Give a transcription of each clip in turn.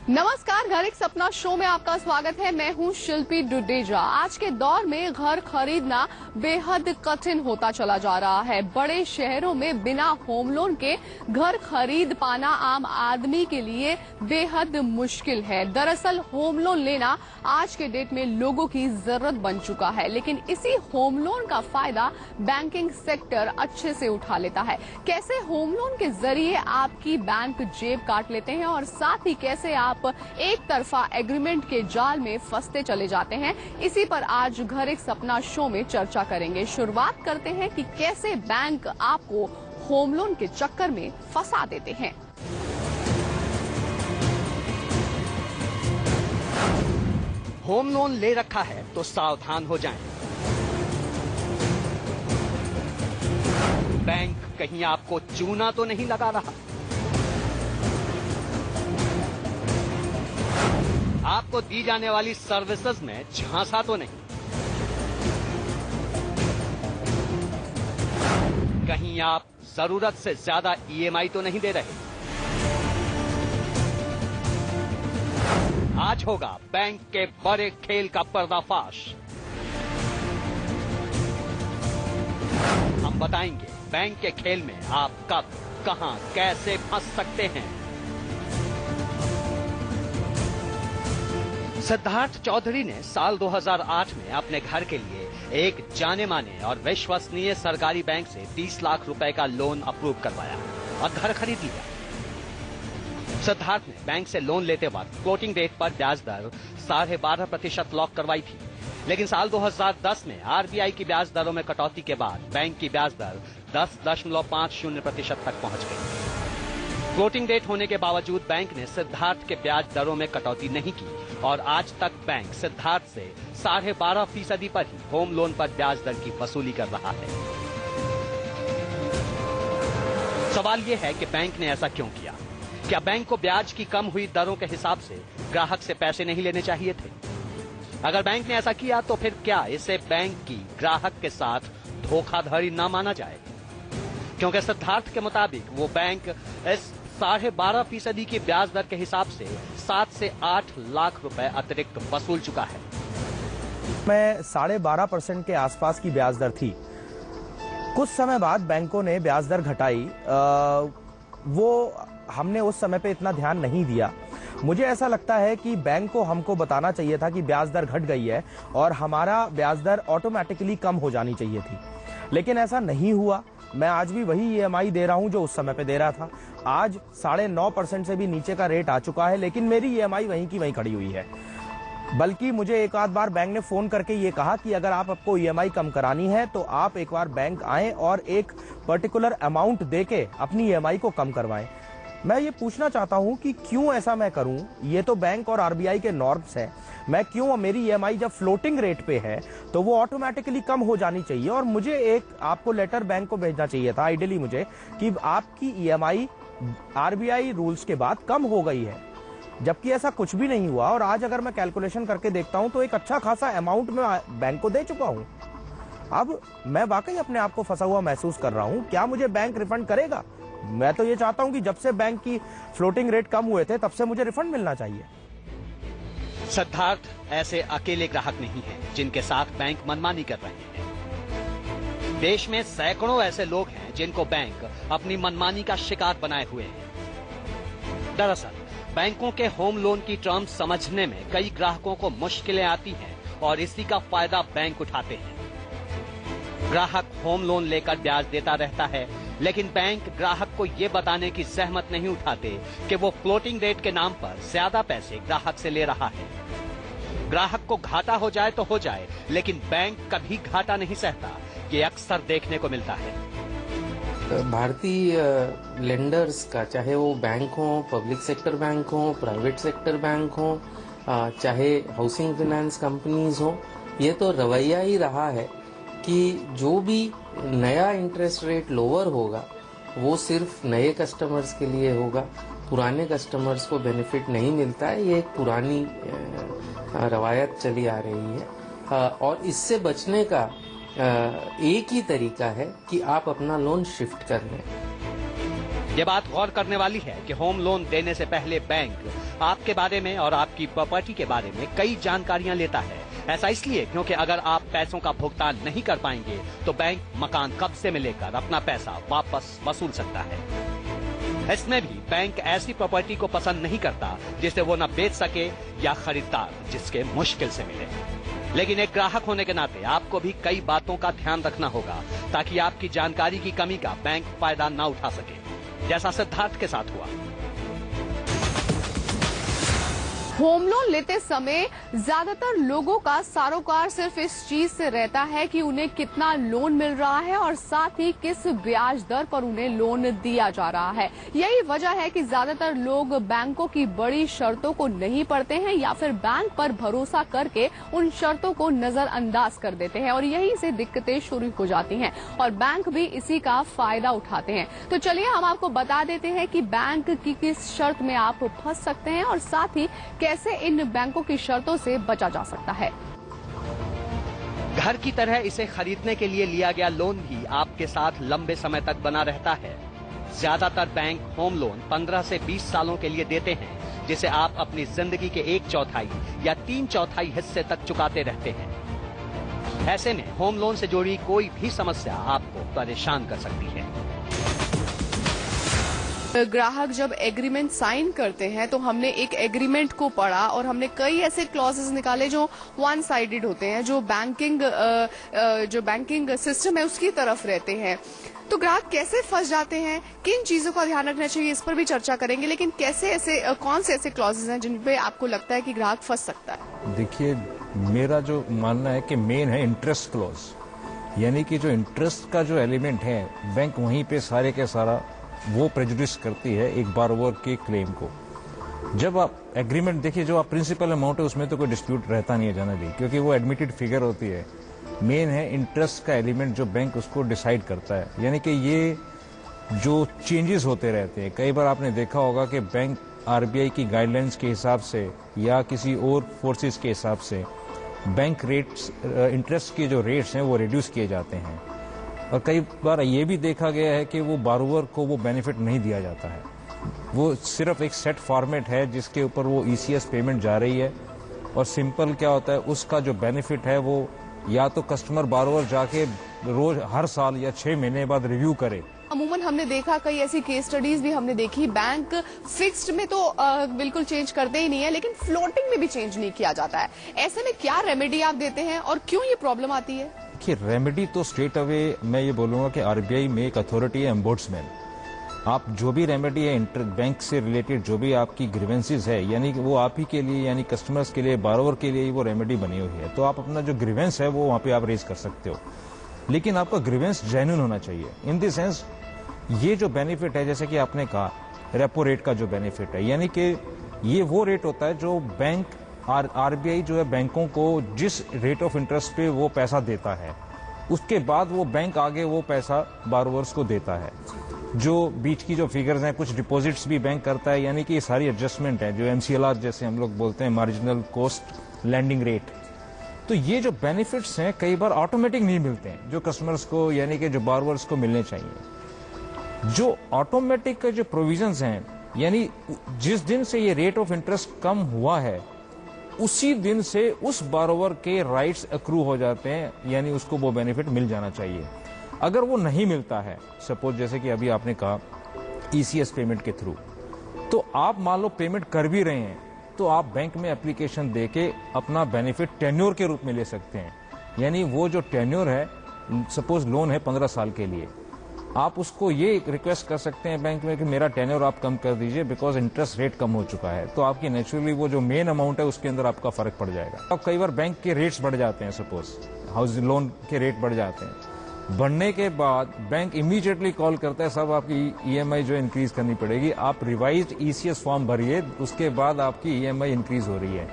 नमस्कार, घर एक सपना शो में आपका स्वागत है। मैं हूं शिल्पी डुडेजा। आज के दौर में घर खरीदना बेहद कठिन होता चला जा रहा है। बड़े शहरों में बिना होम लोन के घर खरीद पाना आम आदमी के लिए बेहद मुश्किल है। दरअसल होम लोन लेना आज के डेट में लोगों की जरूरत बन चुका है, लेकिन इसी होम लोन का फायदा बैंकिंग सेक्टर अच्छे से उठा लेता है। कैसे होम लोन के जरिए आपकी बैंक जेब काट लेते हैं और साथ ही कैसे आप एक तरफा एग्रीमेंट के जाल में फंसते चले जाते हैं, इसी पर आज घर एक सपना शो में चर्चा करेंगे। शुरुआत करते हैं कि कैसे बैंक आपको होम लोन के चक्कर में फंसा देते हैं। होम लोन ले रखा है तो सावधान हो जाएं। बैंक कहीं आपको चूना तो नहीं लगा रहा। आपको दी जाने वाली सर्विसेज में झांसा तो नहीं। कहीं आप जरूरत से ज्यादा ईएमआई तो नहीं दे रहे। आज होगा बैंक के बड़े खेल का पर्दाफाश। हम बताएंगे बैंक के खेल में आप कब, कहां, कैसे फंस सकते हैं। सिद्धार्थ चौधरी ने साल 2008 में अपने घर के लिए एक जाने माने और विश्वसनीय सरकारी बैंक से 30 लाख रुपए का लोन अप्रूव करवाया और घर खरीद लिया। सिद्धार्थ ने बैंक से लोन लेते वक्त फ्लोटिंग रेट पर ब्याज दर 12.5% लॉक करवाई थी, लेकिन साल 2010 में आरबीआई की ब्याज दरों में कटौती के बाद बैंक की ब्याज दर 10.50% तक पहुंच गई। फ्लोटिंग रेट होने के बावजूद बैंक ने सिद्धार्थ के ब्याज दरों में कटौती नहीं की और आज तक बैंक सिद्धार्थ से 12.5% पर ही होम लोन पर ब्याज दर की वसूली कर रहा है। सवाल यह है कि बैंक ने ऐसा क्यों किया? क्या बैंक को ब्याज की कम हुई दरों के हिसाब से ग्राहक से पैसे नहीं लेने चाहिए थे? अगर बैंक ने ऐसा किया तो फिर क्या इसे बैंक की ग्राहक के साथ धोखाधड़ी न माना जाए? क्योंकि सिद्धार्थ के मुताबिक वो बैंक इस 12.5% की ब्याज दर के हिसाब से 7 से 8 लाख रुपए अतिरिक्त वसूल चुका है। में 12.5% के आसपास की ब्याज दर थी। कुछ समय बाद बैंकों ने ब्याज दर घटाई। वो हमने उस समय पे इतना ध्यान नहीं दिया। मुझे ऐसा लगता है कि बैंक को हमको बताना चाहिए था कि ब्याज दर घट गई है और हमारा ब्याज दर ऑटोमेटिकली कम हो जानी चाहिए थी, लेकिन ऐसा नहीं हुआ। मैं आज भी वही ईएमआई दे रहा हूं जो उस समय पे दे रहा था। आज 9.5% से भी नीचे का रेट आ चुका है, लेकिन मेरी ईएमआई वहीं की वहीं खड़ी हुई है। बल्कि मुझे एक आध बार बैंक ने फोन करके ये कहा कि अगर आपको ईएमआई कम करानी है तो आप एक बार बैंक आएं और एक पर्टिकुलर अमाउंट देके अपनी ईएमआई को कम करवाएं। मैं ये पूछना चाहता हूं कि क्यों ऐसा मैं करूं? ये तो बैंक और आरबीआई के नॉर्म्स हैं। मैं क्यों, मेरी ईएमआई जब फ्लोटिंग रेट पे है तो वो ऑटोमेटिकली कम हो जानी चाहिए और मुझे एक आपको लेटर बैंक को भेजना चाहिए था आइडियली मुझे कि आपकी ईएमआई आरबीआई रूल्स के बाद कम हो गई है, जबकि ऐसा कुछ भी नहीं हुआ। और आज अगर मैं कैलकुलेशन करके देखता हूं तो एक अच्छा खासा अमाउंट मैं बैंक को दे चुका हूं। अब मैं वाकई अपने आप को फंसा हुआ महसूस कर रहा हूं। क्या मुझे बैंक रिफंड करेगा? मैं तो ये चाहता हूं कि जब से बैंक की फ्लोटिंग रेट कम हुए थे तब से मुझे रिफंड मिलना चाहिए। सिद्धार्थ ऐसे अकेले ग्राहक नहीं हैं जिनके साथ बैंक मनमानी कर रहे हैं। देश में सैकड़ों ऐसे लोग हैं जिनको बैंक अपनी मनमानी का शिकार बनाए हुए हैं। दरअसल बैंकों के होम लोन की टर्म्स समझने में कई ग्राहकों को मुश्किलें आती हैं और इसी का फायदा बैंक उठाते हैं। ग्राहक होम लोन लेकर ब्याज देता रहता है, लेकिन बैंक ग्राहक को ये बताने की जहमत नहीं उठाते कि वो फ्लोटिंग रेट के नाम पर ज्यादा पैसे ग्राहक से ले रहा है। ग्राहक को घाटा हो जाए तो हो जाए, लेकिन बैंक कभी घाटा नहीं सहता। ये अक्सर देखने को मिलता है। भारतीय लेंडर्स का, चाहे वो बैंक हो, पब्लिक सेक्टर बैंक हो, प्राइवेट सेक्टर बैंक हो, चाहे हाउसिंग फाइनेंस कंपनीज हो, ये तो रवैया ही रहा है कि जो भी नया इंटरेस्ट रेट लोअर होगा वो सिर्फ नए कस्टमर्स के लिए होगा, पुराने कस्टमर्स को बेनिफिट नहीं मिलता है। ये एक पुरानी रवायत चली आ रही है और इससे बचने का एक ही तरीका है कि आप अपना लोन शिफ्ट कर लें। ये बात गौर करने वाली है कि होम लोन देने से पहले बैंक आपके बारे में और आपकी प्रॉपर्टी के बारे में कई जानकारियां लेता है। ऐसा इसलिए क्योंकि अगर आप पैसों का भुगतान नहीं कर पाएंगे तो बैंक मकान कब्जे में लेकर अपना पैसा वापस वसूल सकता है। इसमें भी बैंक ऐसी प्रॉपर्टी को पसंद नहीं करता जिसे वो न बेच सके या खरीदार जिसके मुश्किल से मिले। लेकिन एक ग्राहक होने के नाते आपको भी कई बातों का ध्यान रखना होगा ताकि आपकी जानकारी की कमी का बैंक फायदा न उठा सके, जैसा सिद्धार्थ के साथ हुआ। होम लोन लेते समय ज्यादातर लोगों का सरोकार सिर्फ इस चीज से रहता है कि उन्हें कितना लोन मिल रहा है और साथ ही किस ब्याज दर पर उन्हें लोन दिया जा रहा है। यही वजह है कि ज्यादातर लोग बैंकों की बड़ी शर्तों को नहीं पढ़ते हैं या फिर बैंक पर भरोसा करके उन शर्तों को नजरअंदाज कर देते हैं और यहीं से दिक्कतें शुरू हो जाती हैं और बैंक भी इसी का फायदा उठाते हैं। तो चलिए हम आपको बता देते हैं कि बैंक की किस शर्त में आप फंस सकते हैं और साथ ही कैसे इन बैंकों की शर्तों से बचा जा सकता है। घर की तरह इसे खरीदने के लिए लिया गया लोन भी आपके साथ लंबे समय तक बना रहता है। ज्यादातर बैंक होम लोन 15 से 20 सालों के लिए देते हैं, जिसे आप अपनी जिंदगी के 1/4 या 3/4 हिस्से तक चुकाते रहते हैं। ऐसे में होम लोन से जुड़ी कोई भी समस्या आपको परेशान कर सकती है। ग्राहक जब एग्रीमेंट साइन करते हैं तो हमने एक एग्रीमेंट को पढ़ा और हमने कई ऐसे क्लॉजेस निकाले जो वन साइडेड होते हैं, जो बैंकिंग सिस्टम है उसकी तरफ रहते हैं। तो ग्राहक कैसे फंस जाते हैं, किन चीजों का ध्यान रखना चाहिए, इस पर भी चर्चा करेंगे। लेकिन कैसे ऐसे कौन से ऐसे क्लॉजेस हैं जिन पे आपको लगता है कि ग्राहक फंस सकता है? देखिए, मेरा जो मानना है कि मेन है इंटरेस्ट क्लॉज, यानी कि जो इंटरेस्ट का जो एलिमेंट है बैंक वहीं पे सारे के सारा वो प्रेजुडिस करती है एक बारोवर के क्लेम को। जब आप एग्रीमेंट देखिए, जो आप प्रिंसिपल अमाउंट है उसमें तो कोई डिस्प्यूट रहता नहीं है जनरली, क्योंकि वो एडमिटेड फिगर होती है। मेन है इंटरेस्ट का एलिमेंट जो बैंक उसको डिसाइड करता है, यानी कि ये जो चेंजेस होते रहते हैं। कई बार आपने देखा होगा कि बैंक आरबीआई की गाइडलाइंस के हिसाब से या किसी और फोर्सेस के हिसाब से बैंक रेट्स, इंटरेस्ट के जो रेट्स हैं वो रिड्यूस किए जाते हैं। और कई बार ये भी देखा गया है कि वो बारोवर को वो बेनिफिट नहीं दिया जाता है। वो सिर्फ एक सेट फॉर्मेट है जिसके ऊपर वो ईसीएस पेमेंट जा रही है और सिंपल क्या होता है, उसका जो बेनिफिट है वो या तो कस्टमर बारोवर जाके रोज हर साल या 6 महीने बाद रिव्यू करे। अमूमन हमने देखा, कई ऐसी केस स्टडीज भी हमने देखी, बैंक फिक्स्ड में तो बिल्कुल चेंज करते ही नहीं है, लेकिन फ्लोटिंग में भी चेंज नहीं किया जाता है। ऐसे में क्या रेमेडी आप देते हैं और क्यों ये प्रॉब्लम आती है? देखिए, रेमेडी तो स्ट्रेट अवे मैं ये बोलूंगा कि आरबीआई में एक अथॉरिटी है, एम्बोड्समैन। आप जो भी रेमेडी है बैंक से रिलेटेड जो भी आपकी ग्रीवेंसेस है, यानी कि वो आप ही के लिए, यानी कस्टमर्स के लिए, बारोवर के लिए वो रेमेडी बनी हुई है। तो आप अपना जो ग्रीवेंस है वो वहां पे आप रेज कर सकते हो, लेकिन आपका ग्रीवेंस जेन्युइन होना चाहिए। इन द सेंस ये जो बेनिफिट है, जैसे कि आपने कहा रेपो रेट का जो बेनिफिट है, यानी कि ये वो रेट होता है जो बैंक आरबीआई जो है बैंकों को जिस रेट ऑफ इंटरेस्ट पे वो पैसा देता है, उसके बाद वो बैंक आगे वो पैसा बारोवर्स को देता है। जो बीच की जो फिगर्स हैं, कुछ डिपॉजिट्स भी बैंक करता है, यानी कि ये सारी एडजस्टमेंट है जो एमसीएलआर जैसे हम लोग बोलते हैं, मार्जिनल कॉस्ट लैंडिंग रेट। तो ये जो बेनिफिट्स हैं कई बार ऑटोमेटिक नहीं मिलते हैं जो कस्टमर्स को, यानी कि जो बारोवर्स को मिलने चाहिए। जो ऑटोमेटिक के जो प्रोविजंस हैं, यानी जिस दिन से ये रेट ऑफ इंटरेस्ट कम हुआ है उसी दिन से उस बारोवर के राइट्स अक्रू हो जाते हैं, यानी उसको वो बेनिफिट मिल जाना चाहिए। अगर वो नहीं मिलता है, सपोज जैसे कि अभी आपने कहा ईसीएस पेमेंट के थ्रू, तो आप मान लो पेमेंट कर भी रहे हैं तो आप बैंक में एप्लीकेशन देके अपना बेनिफिट टेन्योर के रूप में ले सकते हैं। यानी वो जो टेन्योर है, सपोज लोन है 15 साल के लिए, आप उसको ये रिक्वेस्ट कर सकते हैं बैंक में कि मेरा टेन्योर आप कम कर दीजिए बिकॉज इंटरेस्ट रेट कम हो चुका है। तो आपकी नेचुरली वो जो मेन अमाउंट है उसके अंदर आपका फर्क पड़ जाएगा। अब कई बार बैंक के रेट्स बढ़ जाते हैं, सपोज हाउस लोन के रेट बढ़ जाते हैं, बढ़ने के बाद बैंक इमीडिएटली कॉल करता है साहब आपकी ईएमआई जो इंक्रीज करनी पड़ेगी, आप रिवाइज्ड ईसीएस फॉर्म भरिए, उसके बाद आपकी ईएमआई इंक्रीज हो रही है।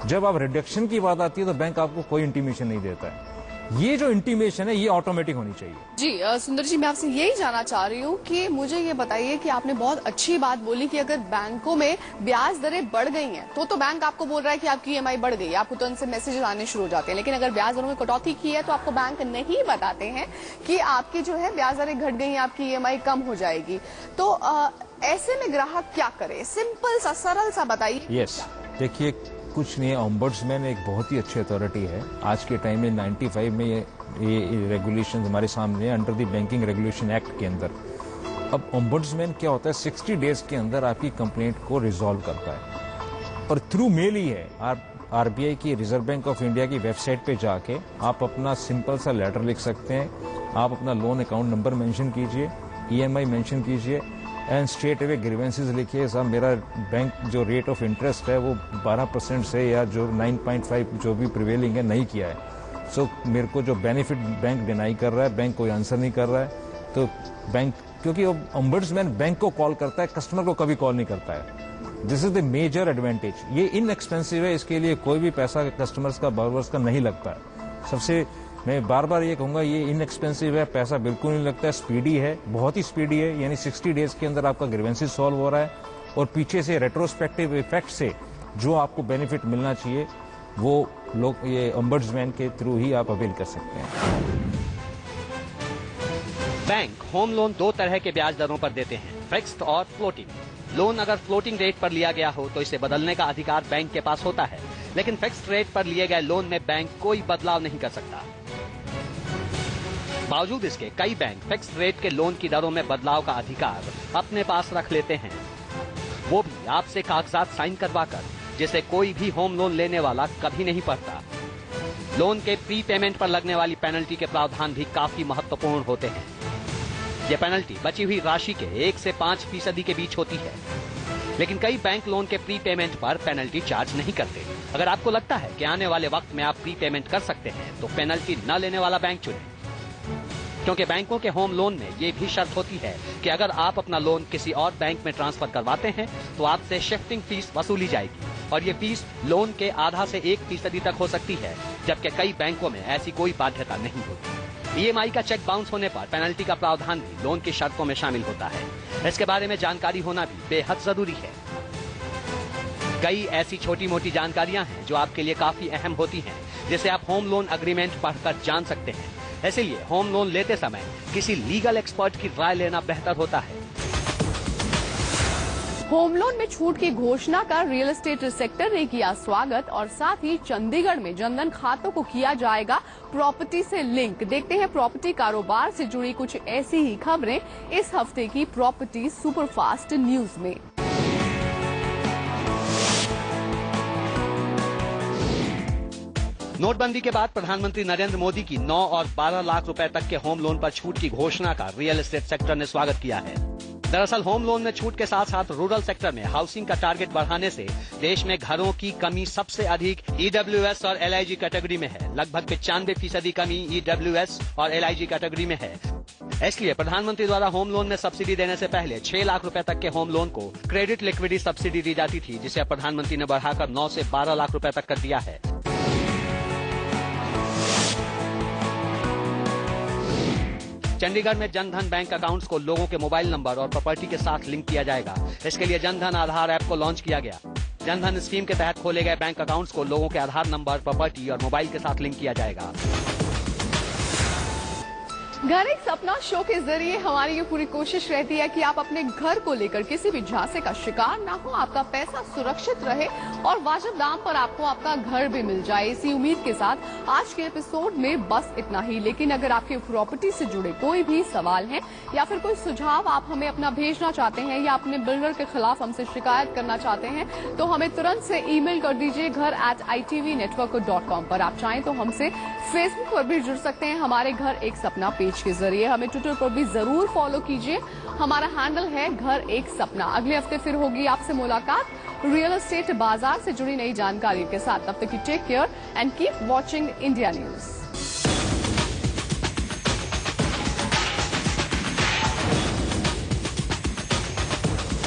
जब आप रिडक्शन की बात आती है तो बैंक आपको कोई इंटीमेशन नहीं देता है। ये जो इंटीमेशन है ये ऑटोमेटिक होनी चाहिए। जी सुंदर जी, मैं आपसे यही जानना चाह रही हूँ कि मुझे ये बताइए कि आपने बहुत अच्छी बात बोली कि अगर बैंकों में ब्याज दरें बढ़ गई हैं तो बैंक आपको बोल रहा है कि आपकी ईएमआई बढ़ गई, आपको तुरंत से मैसेजेस आने शुरू हो जाते हैं। लेकिन अगर ब्याज दरों में कटौती की है तो आपको बैंक नहीं बताते हैं कि आपकी जो है ब्याज दरें घट गई, आपकी ईएमआई कम हो जाएगी। तो ऐसे में ग्राहक क्या करे? सिंपल सा, सरल सा बताइए। यस, देखिए कुछ नहीं है, ओम्बड्समैन एक बहुत ही अच्छी अथॉरिटी है। आज के टाइम में 95 में ये रेगुलेशन हमारे सामने है under the banking regulation act के अंदर। अब ओम्बड्समैन क्या होता है, 60 डेज के अंदर आपकी कंप्लेंट को रिजॉल्व करता है और थ्रू मेल ही है। आरबीआई की, रिजर्व बैंक ऑफ इंडिया की वेबसाइट पे जाके आप अपना सिंपल सा लेटर लिख सकते हैं। आप अपना लोन अकाउंट नंबर मेंशन कीजिए, ईएमआई मेंशन कीजिए एंड स्ट्रेट अवे ग्रीवेंसेस लिखिए, साहब मेरा बैंक जो रेट ऑफ इंटरेस्ट है वो 12% से या जो 9.5 जो भी प्रिवेलिंग है नहीं किया है। सो मेरे को जो बेनिफिट बैंक डिनाई कर रहा है, बैंक कोई आंसर नहीं कर रहा है, तो बैंक, क्योंकि ओम्बड्समैन बैंक को कॉल करता है, कस्टमर को कभी कॉल नहीं करता है। This is the major advantage. ये इनएक्सपेंसिव है, इसके लिए कोई भी पैसा कस्टमर्स का, बॉरोवर्स का नहीं लगता है। सबसे मैं बार बार ये कहूंगा, ये इनएक्सपेंसिव है, पैसा बिल्कुल नहीं लगता है, स्पीडी है, बहुत ही स्पीडी है। यानी 60 डेज के अंदर आपका ग्रीवेंसेस सॉल्व हो रहा है और पीछे से रेट्रोस्पेक्टिव इफेक्ट से जो आपको बेनिफिट मिलना चाहिए वो लोग ये ओम्बड्समैन के थ्रू ही आप अवेल कर सकते हैं। बैंक होम लोन दो तरह के ब्याज दरों पर देते हैं, फिक्स्ड और फ्लोटिंग। लोन अगर फ्लोटिंग रेट पर लिया गया हो तो इसे बदलने का अधिकार बैंक के पास होता है, लेकिन फिक्स्ड रेट पर लिए गए लोन में बैंक कोई बदलाव नहीं कर सकता। बावजूद इसके कई बैंक फिक्स्ड रेट के लोन की दरों में बदलाव का अधिकार अपने पास रख लेते हैं, वो भी आपसे कागजात साइन करवाकर, जिसे कोई भी होम लोन लेने वाला कभी नहीं पढ़ता। लोन के प्री पेमेंट पर लगने वाली पेनल्टी के प्रावधान भी काफी महत्वपूर्ण होते हैं। ये पेनल्टी बची हुई राशि के 1 से 5% के बीच होती है, लेकिन कई बैंक लोन के प्री पेमेंट पर पेनल्टी चार्ज नहीं करते। अगर आपको लगता है कि आने वाले वक्त में आप प्री पेमेंट कर सकते हैं तो पेनल्टी न लेने वाला बैंक चुनें, क्योंकि बैंकों के होम लोन में ये भी शर्त होती है कि अगर आप अपना लोन किसी और बैंक में ट्रांसफर करवाते हैं तो आपसे शिफ्टिंग फीस वसूली जाएगी और ये फीस लोन के आधा से 1% तक हो सकती है, जबकि कई बैंकों में ऐसी कोई बाध्यता नहीं होती। ईएमआई का चेक बाउंस होने पर पेनल्टी का प्रावधान भी लोन की शर्तों में शामिल होता है। इसके बारे में जानकारी होना भी बेहद जरूरी है। कई ऐसी छोटी मोटी जानकारियां हैं जो आपके लिए काफी अहम होती हैं, जिसे आप होम लोन एग्रीमेंट पढ़कर जान सकते हैं। इसलिए होम लोन लेते समय किसी लीगल एक्सपर्ट की राय लेना बेहतर होता है। होम लोन में छूट की घोषणा का रियल एस्टेट सेक्टर ने किया स्वागत और साथ ही चंडीगढ़ में जनधन खातों को किया जाएगा प्रॉपर्टी से लिंक। देखते हैं प्रॉपर्टी कारोबार से जुड़ी कुछ ऐसी ही खबरें इस हफ्ते की प्रॉपर्टी सुपरफास्ट न्यूज में। नोटबंदी के बाद प्रधानमंत्री नरेंद्र मोदी की 9 और 12 लाख रुपए तक के होम लोन पर छूट की घोषणा का रियल एस्टेट सेक्टर ने स्वागत किया है। दरअसल होम लोन में छूट के साथ साथ रूरल सेक्टर में हाउसिंग का टारगेट बढ़ाने से देश में घरों की कमी सबसे अधिक ईडब्ल्यूएस और एलआईजी कैटेगरी में है। लगभग 95% कमी ईडब्ल्यूएस और एलआईजी कैटेगरी में है। इसलिए प्रधानमंत्री द्वारा होम लोन में सब्सिडी देने से पहले 6 लाख रुपए तक के होम लोन को क्रेडिट लिक्विडिटी सब्सिडी दी जाती थी, जिसे अब प्रधानमंत्री ने बढ़ाकर 9 से 12 लाख रुपए तक कर दिया है। चंडीगढ़ में जनधन बैंक अकाउंट्स को लोगों के मोबाइल नंबर और प्रॉपर्टी के साथ लिंक किया जाएगा। इसके लिए जनधन आधार ऐप को लॉन्च किया गया। जनधन स्कीम के तहत खोले गए बैंक अकाउंट्स को लोगों के आधार नंबर, प्रॉपर्टी और मोबाइल के साथ लिंक किया जाएगा। घर एक सपना शो के जरिए हमारी ये पूरी कोशिश रहती है कि आप अपने घर को लेकर किसी भी झांसे का शिकार ना हो, आपका पैसा सुरक्षित रहे और वाजिब दाम पर आपको आपका घर भी मिल जाए। इसी उम्मीद के साथ आज के एपिसोड में बस इतना ही। लेकिन अगर आपके प्रॉपर्टी से जुड़े कोई भी सवाल हैं या फिर कोई सुझाव आप हमें अपना भेजना चाहते हैं या अपने बिल्डर के खिलाफ हमसे शिकायत करना चाहते हैं तो हमें तुरंत से ईमेल कर दीजिए घर@itvnetwork.com पर। आप चाहें तो हमसे फेसबुक पर भी जुड़ सकते हैं हमारे घर एक सपना पेज के जरिए। हमें ट्विटर पर भी जरूर फॉलो कीजिए, हमारा हैंडल है घर एक सपना। अगले हफ्ते फिर होगी आपसे मुलाकात रियल एस्टेट बाजार से जुड़ी नई जानकारियों के साथ। तब तक की take care and keep watching India news.